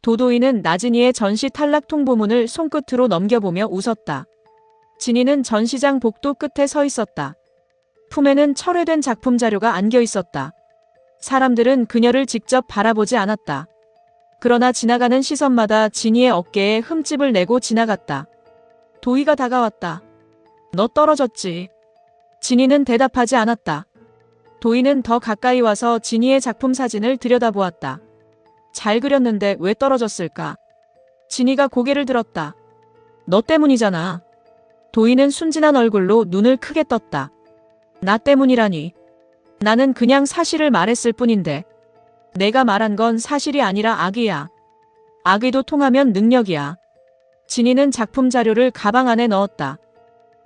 도도이는 나진이의 전시 탈락 통보문을 손끝으로 넘겨보며 웃었다. 진이는 전시장 복도 끝에 서 있었다. 품에는 철회된 작품 자료가 안겨 있었다. 사람들은 그녀를 직접 바라보지 않았다. 그러나 지나가는 시선마다 진이의 어깨에 흠집을 내고 지나갔다. 도희가 다가왔다. 너 떨어졌지. 진이는 대답하지 않았다. 도희는 더 가까이 와서 진이의 작품 사진을 들여다보았다. 잘 그렸는데 왜 떨어졌을까? 진이가 고개를 들었다. 너 때문이잖아. 도희는 순진한 얼굴로 눈을 크게 떴다. 나 때문이라니. 나는 그냥 사실을 말했을 뿐인데. 내가 말한 건 사실이 아니라 악의야. 악의도 통하면 능력이야. 진이는 작품 자료를 가방 안에 넣었다.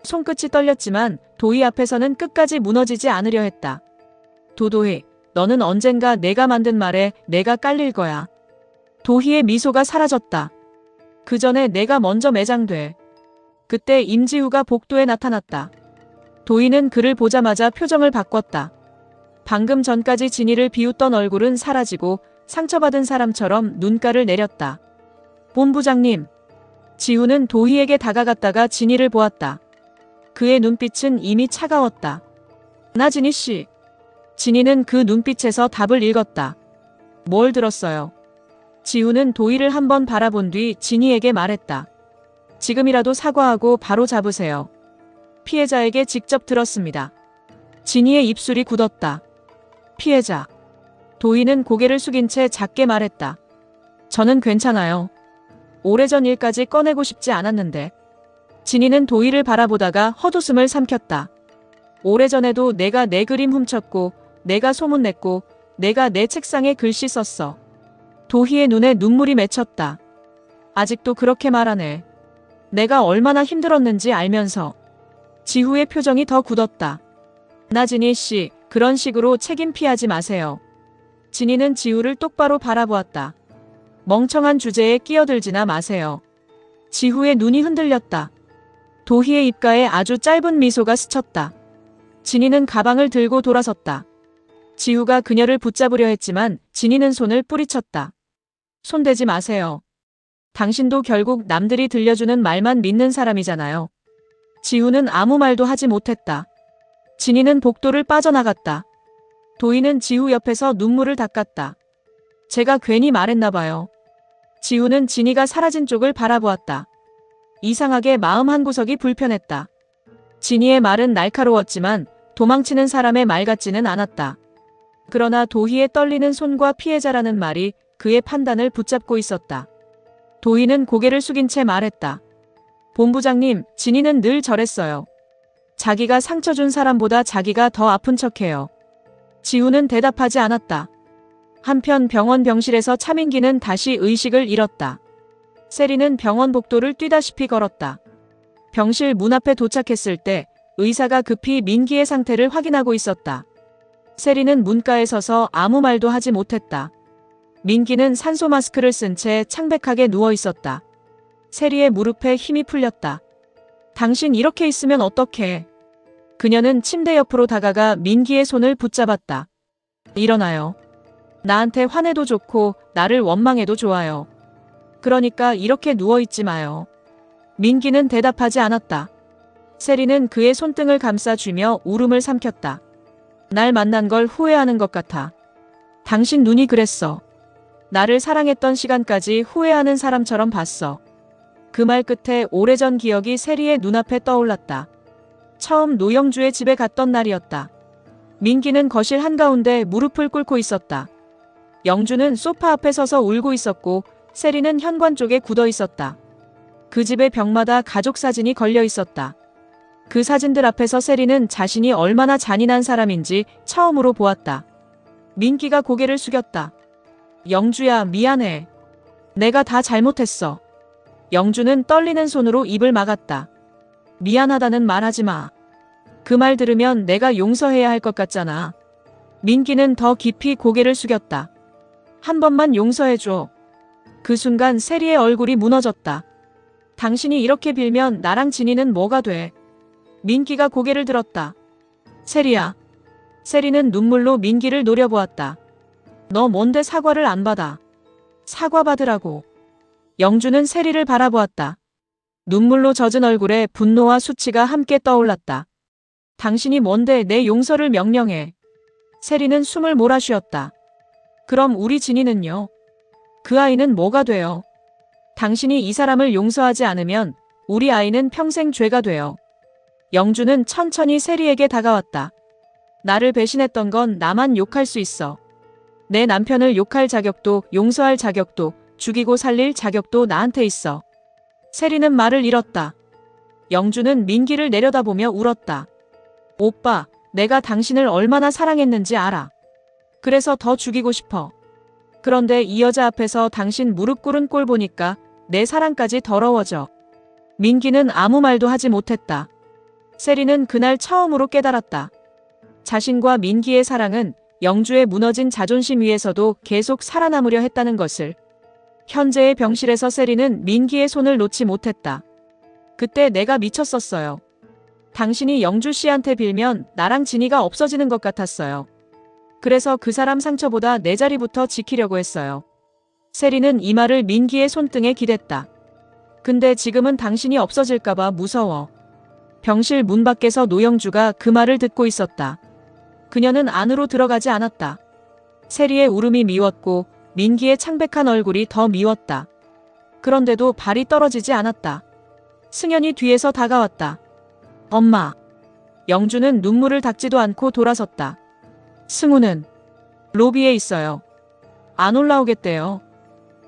손끝이 떨렸지만 도희 앞에서는 끝까지 무너지지 않으려 했다. 도도희, 너는 언젠가 내가 만든 말에 내가 깔릴 거야. 도희의 미소가 사라졌다. 그 전에 내가 먼저 매장돼. 그때 임지우가 복도에 나타났다. 도희는 그를 보자마자 표정을 바꿨다. 방금 전까지 진이를 비웃던 얼굴은 사라지고 상처받은 사람처럼 눈가를 내렸다. 본부장님. 지우는 도희에게 다가갔다가 진이를 보았다. 그의 눈빛은 이미 차가웠다. 나 진이 씨. 진이는 그 눈빛에서 답을 읽었다. 뭘 들었어요? 지우는 도희를 한번 바라본 뒤 진이에게 말했다. 지금이라도 사과하고 바로 잡으세요. 피해자에게 직접 들었습니다. 진이의 입술이 굳었다. 피해자. 도희는 고개를 숙인 채 작게 말했다. 저는 괜찮아요. 오래전 일까지 꺼내고 싶지 않았는데. 진이는 도희를 바라보다가 헛웃음을 삼켰다. 오래전에도 내가 내 그림 훔쳤고, 내가 소문냈고, 내가 내 책상에 글씨 썼어. 도희의 눈에 눈물이 맺혔다. 아직도 그렇게 말하네. 내가 얼마나 힘들었는지 알면서. 지후의 표정이 더 굳었다. 나진희 씨, 그런 식으로 책임 피하지 마세요. 진이는 지우를 똑바로 바라보았다. 멍청한 주제에 끼어들지나 마세요. 지후의 눈이 흔들렸다. 도희의 입가에 아주 짧은 미소가 스쳤다. 진이는 가방을 들고 돌아섰다. 지우가 그녀를 붙잡으려 했지만 진이는 손을 뿌리쳤다. 손대지 마세요. 당신도 결국 남들이 들려주는 말만 믿는 사람이잖아요. 지우는 아무 말도 하지 못했다. 진이는 복도를 빠져나갔다. 도희는 지우 옆에서 눈물을 닦았다. 제가 괜히 말했나 봐요. 지우는 진이가 사라진 쪽을 바라보았다. 이상하게 마음 한구석이 불편했다. 진이의 말은 날카로웠지만 도망치는 사람의 말 같지는 않았다. 그러나 도희의 떨리는 손과 피해자라는 말이 그의 판단을 붙잡고 있었다. 도희는 고개를 숙인 채 말했다. 본부장님, 진이는 늘 저랬어요. 자기가 상처 준 사람보다 자기가 더 아픈 척해요. 지우는 대답하지 않았다. 한편 병원 병실에서 차민기는 다시 의식을 잃었다. 세리는 병원 복도를 뛰다시피 걸었다. 병실 문 앞에 도착했을 때 의사가 급히 민기의 상태를 확인하고 있었다. 세리는 문가에 서서 아무 말도 하지 못했다. 민기는 산소 마스크를 쓴 채 창백하게 누워 있었다. 세리의 무릎에 힘이 풀렸다. 당신 이렇게 있으면 어떡해? 그녀는 침대 옆으로 다가가 민기의 손을 붙잡았다. 일어나요. 나한테 화내도 좋고 나를 원망해도 좋아요. 그러니까 이렇게 누워있지 마요. 민기는 대답하지 않았다. 세리는 그의 손등을 감싸주며 울음을 삼켰다. 날 만난 걸 후회하는 것 같아. 당신 눈이 그랬어. 나를 사랑했던 시간까지 후회하는 사람처럼 봤어. 그 말 끝에 오래전 기억이 세리의 눈앞에 떠올랐다. 처음 노영주의 집에 갔던 날이었다. 민기는 거실 한가운데 무릎을 꿇고 있었다. 영주는 소파 앞에 서서 울고 있었고 세리는 현관 쪽에 굳어 있었다. 그 집의 벽마다 가족 사진이 걸려 있었다. 그 사진들 앞에서 세리는 자신이 얼마나 잔인한 사람인지 처음으로 보았다. 민기가 고개를 숙였다. 영주야, 미안해. 내가 다 잘못했어. 영주는 떨리는 손으로 입을 막았다. 미안하다는 말 하지 마. 그 말 들으면 내가 용서해야 할 것 같잖아. 민기는 더 깊이 고개를 숙였다. 한 번만 용서해줘. 그 순간 세리의 얼굴이 무너졌다. 당신이 이렇게 빌면 나랑 진이는 뭐가 돼? 민기가 고개를 들었다. 세리야. 세리는 눈물로 민기를 노려보았다. 너 뭔데 사과를 안 받아? 사과받으라고. 영주는 세리를 바라보았다. 눈물로 젖은 얼굴에 분노와 수치가 함께 떠올랐다. 당신이 뭔데 내 용서를 명령해. 세리는 숨을 몰아쉬었다. 그럼 우리 진이는요? 그 아이는 뭐가 돼요? 당신이 이 사람을 용서하지 않으면 우리 아이는 평생 죄가 돼요. 영주는 천천히 세리에게 다가왔다. 나를 배신했던 건 나만 욕할 수 있어. 내 남편을 욕할 자격도 용서할 자격도 죽이고 살릴 자격도 나한테 있어. 세리는 말을 잃었다. 영주는 민기를 내려다보며 울었다. 오빠, 내가 당신을 얼마나 사랑했는지 알아. 그래서 더 죽이고 싶어. 그런데 이 여자 앞에서 당신 무릎 꿇은 꼴 보니까 내 사랑까지 더러워져. 민기는 아무 말도 하지 못했다. 세리는 그날 처음으로 깨달았다. 자신과 민기의 사랑은 영주의 무너진 자존심 위에서도 계속 살아남으려 했다는 것을. 현재의 병실에서 세리는 민기의 손을 놓지 못했다. 그때 내가 미쳤었어요. 당신이 영주 씨한테 빌면 나랑 진이가 없어지는 것 같았어요. 그래서 그 사람 상처보다 내 자리부터 지키려고 했어요. 세리는 이 말을 민기의 손등에 기댔다. 근데 지금은 당신이 없어질까봐 무서워. 병실 문 밖에서 노영주가 그 말을 듣고 있었다. 그녀는 안으로 들어가지 않았다. 세리의 울음이 미웠고 민기의 창백한 얼굴이 더 미웠다. 그런데도 발이 떨어지지 않았다. 승연이 뒤에서 다가왔다. 엄마. 영주는 눈물을 닦지도 않고 돌아섰다. 승우는 로비에 있어요. 안 올라오겠대요.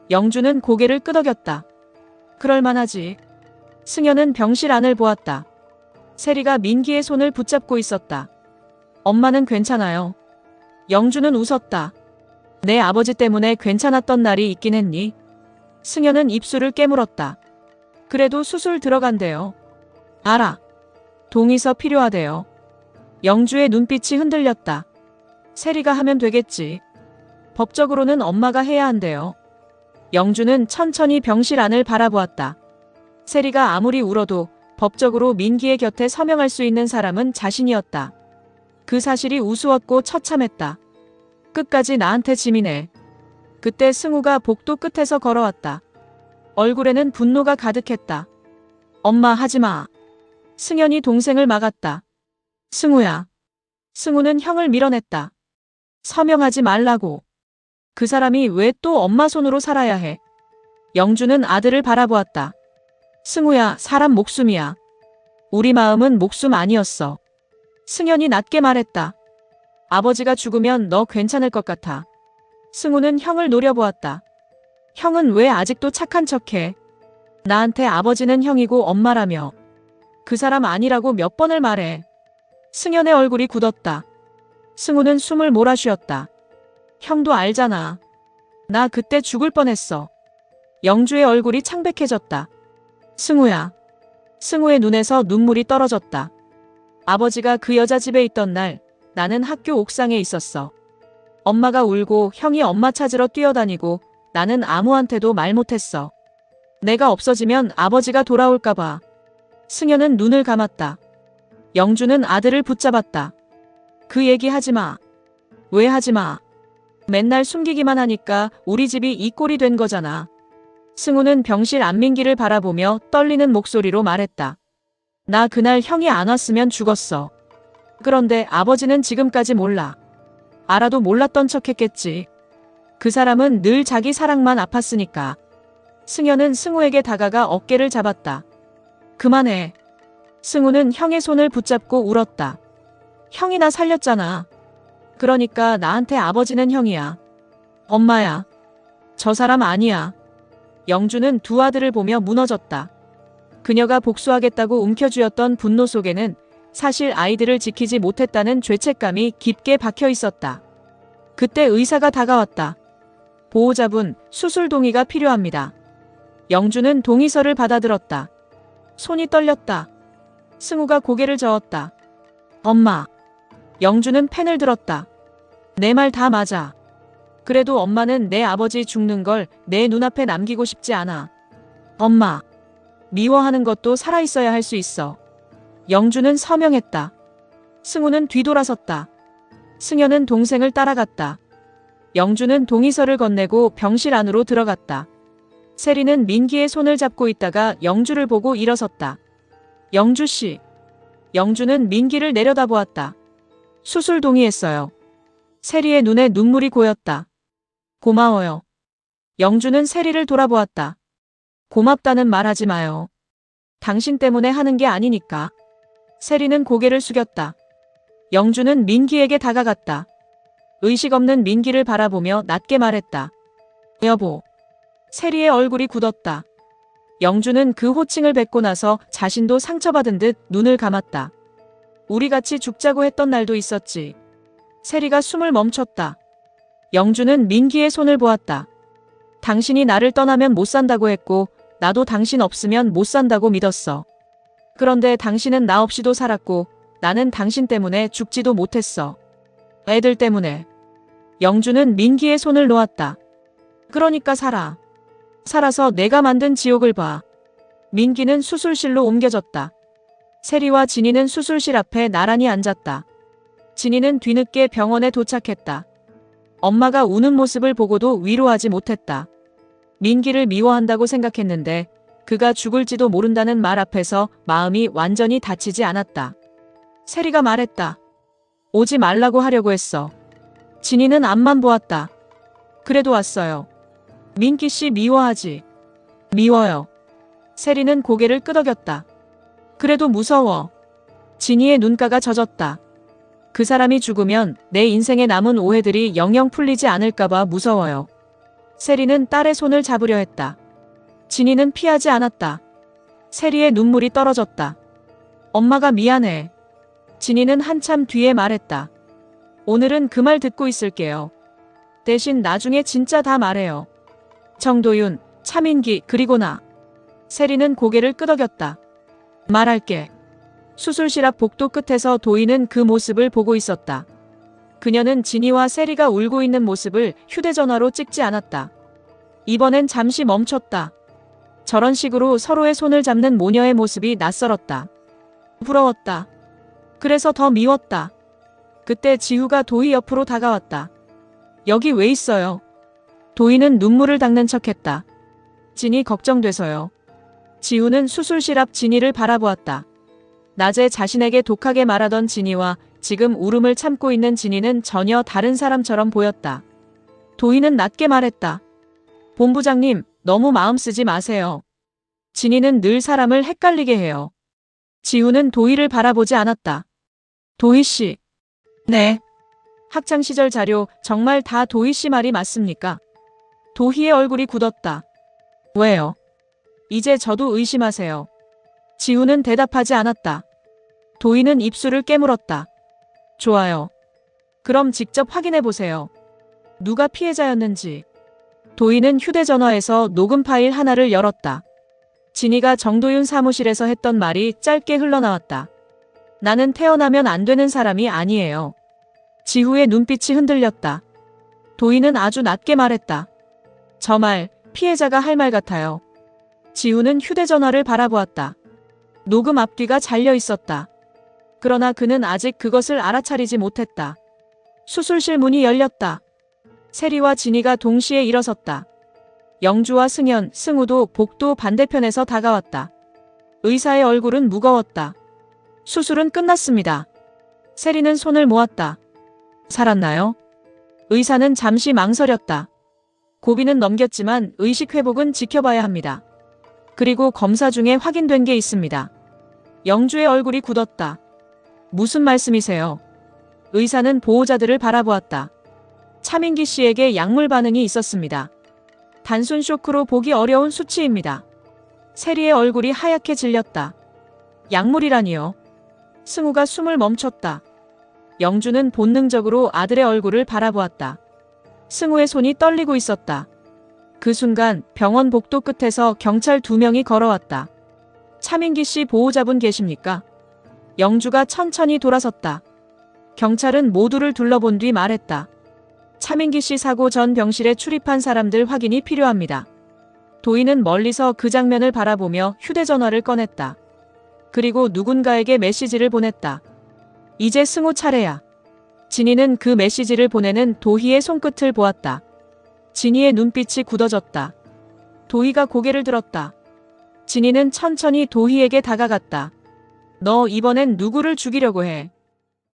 영주는 고개를 끄덕였다. 그럴만하지. 승연은 병실 안을 보았다. 세리가 민기의 손을 붙잡고 있었다. 엄마는 괜찮아요. 영주는 웃었다. 내 아버지 때문에 괜찮았던 날이 있긴 했니? 승연은 입술을 깨물었다. 그래도 수술 들어간대요. 알아. 동의서 필요하대요. 영주의 눈빛이 흔들렸다. 세리가 하면 되겠지. 법적으로는 엄마가 해야 한대요. 영주는 천천히 병실 안을 바라보았다. 세리가 아무리 울어도 법적으로 민기의 곁에 서명할 수 있는 사람은 자신이었다. 그 사실이 우스웠고 처참했다. 끝까지 나한테 지민해. 그때 승우가 복도 끝에서 걸어왔다. 얼굴에는 분노가 가득했다. 엄마 하지마. 승연이 동생을 막았다. 승우야. 승우는 형을 밀어냈다. 서명하지 말라고. 그 사람이 왜 또 엄마 손으로 살아야 해. 영주는 아들을 바라보았다. 승우야, 사람 목숨이야. 우리 마음은 목숨 아니었어. 승연이 낮게 말했다. 아버지가 죽으면 너 괜찮을 것 같아. 승우는 형을 노려보았다. 형은 왜 아직도 착한 척해? 나한테 아버지는 형이고 엄마라며. 그 사람 아니라고 몇 번을 말해. 승연의 얼굴이 굳었다. 승우는 숨을 몰아쉬었다. 형도 알잖아. 나 그때 죽을 뻔했어. 영주의 얼굴이 창백해졌다. 승우야. 승우의 눈에서 눈물이 떨어졌다. 아버지가 그 여자 집에 있던 날 나는 학교 옥상에 있었어. 엄마가 울고 형이 엄마 찾으러 뛰어다니고 나는 아무한테도 말 못했어. 내가 없어지면 아버지가 돌아올까봐. 승연은 눈을 감았다. 영주는 아들을 붙잡았다. 그 얘기 하지마. 왜 하지마. 맨날 숨기기만 하니까 우리 집이 이 꼴이 된 거잖아. 승우는 병실 안민기를 바라보며 떨리는 목소리로 말했다. 나 그날 형이 안 왔으면 죽었어. 그런데 아버지는 지금까지 몰라. 알아도 몰랐던 척했겠지. 그 사람은 늘 자기 사랑만 아팠으니까. 승연은 승우에게 다가가 어깨를 잡았다. 그만해. 승우는 형의 손을 붙잡고 울었다. 형이 나 살렸잖아. 그러니까 나한테 아버지는 형이야. 엄마야. 저 사람 아니야. 영주는 두 아들을 보며 무너졌다. 그녀가 복수하겠다고 움켜쥐었던 분노 속에는 사실 아이들을 지키지 못했다는 죄책감이 깊게 박혀 있었다. 그때 의사가 다가왔다. 보호자분, 수술 동의가 필요합니다. 영주는 동의서를 받아들었다. 손이 떨렸다. 승우가 고개를 저었다. 엄마. 영주는 펜을 들었다. 내 말 다 맞아. 그래도 엄마는 내 아버지 죽는 걸 내 눈앞에 남기고 싶지 않아. 엄마. 미워하는 것도 살아있어야 할 수 있어. 영주는 서명했다. 승우는 뒤돌아섰다. 승연은 동생을 따라갔다. 영주는 동의서를 건네고 병실 안으로 들어갔다. 세리는 민기의 손을 잡고 있다가 영주를 보고 일어섰다. 영주 씨. 영주는 민기를 내려다보았다. 수술 동의했어요. 세리의 눈에 눈물이 고였다. 고마워요. 영주는 세리를 돌아보았다. 고맙다는 말 하지 마요. 당신 때문에 하는 게 아니니까. 세리는 고개를 숙였다. 영주는 민기에게 다가갔다. 의식 없는 민기를 바라보며 낮게 말했다. 여보. 세리의 얼굴이 굳었다. 영주는 그 호칭을 뱉고 나서 자신도 상처받은 듯 눈을 감았다. 우리 같이 죽자고 했던 날도 있었지. 세리가 숨을 멈췄다. 영주는 민기의 손을 보았다. 당신이 나를 떠나면 못 산다고 했고 나도 당신 없으면 못 산다고 믿었어. 그런데 당신은 나 없이도 살았고 나는 당신 때문에 죽지도 못했어. 애들 때문에. 영주는 민기의 손을 놓았다. 그러니까 살아. 살아서 내가 만든 지옥을 봐. 민기는 수술실로 옮겨졌다. 세리와 진이는 수술실 앞에 나란히 앉았다. 진이는 뒤늦게 병원에 도착했다. 엄마가 우는 모습을 보고도 위로하지 못했다. 민기를 미워한다고 생각했는데 그가 죽을지도 모른다는 말 앞에서 마음이 완전히 닫히지 않았다. 세리가 말했다. 오지 말라고 하려고 했어. 진이는 앞만 보았다. 그래도 왔어요. 민기 씨 미워하지? 미워요. 세리는 고개를 끄덕였다. 그래도 무서워. 진이의 눈가가 젖었다. 그 사람이 죽으면 내 인생에 남은 오해들이 영영 풀리지 않을까봐 무서워요. 세리는 딸의 손을 잡으려 했다. 진이는 피하지 않았다. 세리의 눈물이 떨어졌다. 엄마가 미안해. 진이는 한참 뒤에 말했다. 오늘은 그 말 듣고 있을게요. 대신 나중에 진짜 다 말해요. 정도윤, 차민기, 그리고 나. 세리는 고개를 끄덕였다. 말할게. 수술실 앞 복도 끝에서 도희는 그 모습을 보고 있었다. 그녀는 진이와 세리가 울고 있는 모습을 휴대전화로 찍지 않았다. 이번엔 잠시 멈췄다. 저런 식으로 서로의 손을 잡는 모녀의 모습이 낯설었다. 부러웠다. 그래서 더 미웠다. 그때 지우가 도희 옆으로 다가왔다. 여기 왜 있어요? 도희는 눈물을 닦는 척했다. 진이 걱정돼서요. 지우는 수술실 앞 진이를 바라보았다. 낮에 자신에게 독하게 말하던 진이와 지금 울음을 참고 있는 진이는 전혀 다른 사람처럼 보였다. 도희는 낮게 말했다. 본부장님, 너무 마음 쓰지 마세요. 진이는 늘 사람을 헷갈리게 해요. 지우는 도희를 바라보지 않았다. 도희 씨. 네. 학창시절 자료 정말 다 도희 씨 말이 맞습니까? 도희의 얼굴이 굳었다. 왜요? 이제 저도 의심하세요. 지우는 대답하지 않았다. 도희는 입술을 깨물었다. 좋아요. 그럼 직접 확인해 보세요. 누가 피해자였는지. 도희는 휴대전화에서 녹음 파일 하나를 열었다. 진이가 정도윤 사무실에서 했던 말이 짧게 흘러나왔다. 나는 태어나면 안 되는 사람이 아니에요. 지우의 눈빛이 흔들렸다. 도희는 아주 낮게 말했다. 저 말, 피해자가 할 말 같아요. 지우는 휴대전화를 바라보았다. 녹음 앞뒤가 잘려 있었다. 그러나 그는 아직 그것을 알아차리지 못했다. 수술실 문이 열렸다. 세리와 진이가 동시에 일어섰다. 영주와 승현, 승우도 복도 반대편에서 다가왔다. 의사의 얼굴은 무거웠다. 수술은 끝났습니다. 세리는 손을 모았다. 살았나요? 의사는 잠시 망설였다. 고비는 넘겼지만 의식 회복은 지켜봐야 합니다. 그리고 검사 중에 확인된 게 있습니다. 영주의 얼굴이 굳었다. 무슨 말씀이세요? 의사는 보호자들을 바라보았다. 차민기 씨에게 약물 반응이 있었습니다. 단순 쇼크로 보기 어려운 수치입니다. 세리의 얼굴이 하얗게 질렸다. 약물이라니요? 승우가 숨을 멈췄다. 영주는 본능적으로 아들의 얼굴을 바라보았다. 승우의 손이 떨리고 있었다. 그 순간 병원 복도 끝에서 경찰 2명이 걸어왔다. 차민기 씨 보호자분 계십니까? 영주가 천천히 돌아섰다. 경찰은 모두를 둘러본 뒤 말했다. 차민기 씨 사고 전 병실에 출입한 사람들 확인이 필요합니다. 도희는 멀리서 그 장면을 바라보며 휴대전화를 꺼냈다. 그리고 누군가에게 메시지를 보냈다. 이제 승우 차례야. 진이는 그 메시지를 보내는 도희의 손끝을 보았다. 진이의 눈빛이 굳어졌다. 도희가 고개를 들었다. 진이는 천천히 도희에게 다가갔다. 너 이번엔 누구를 죽이려고 해?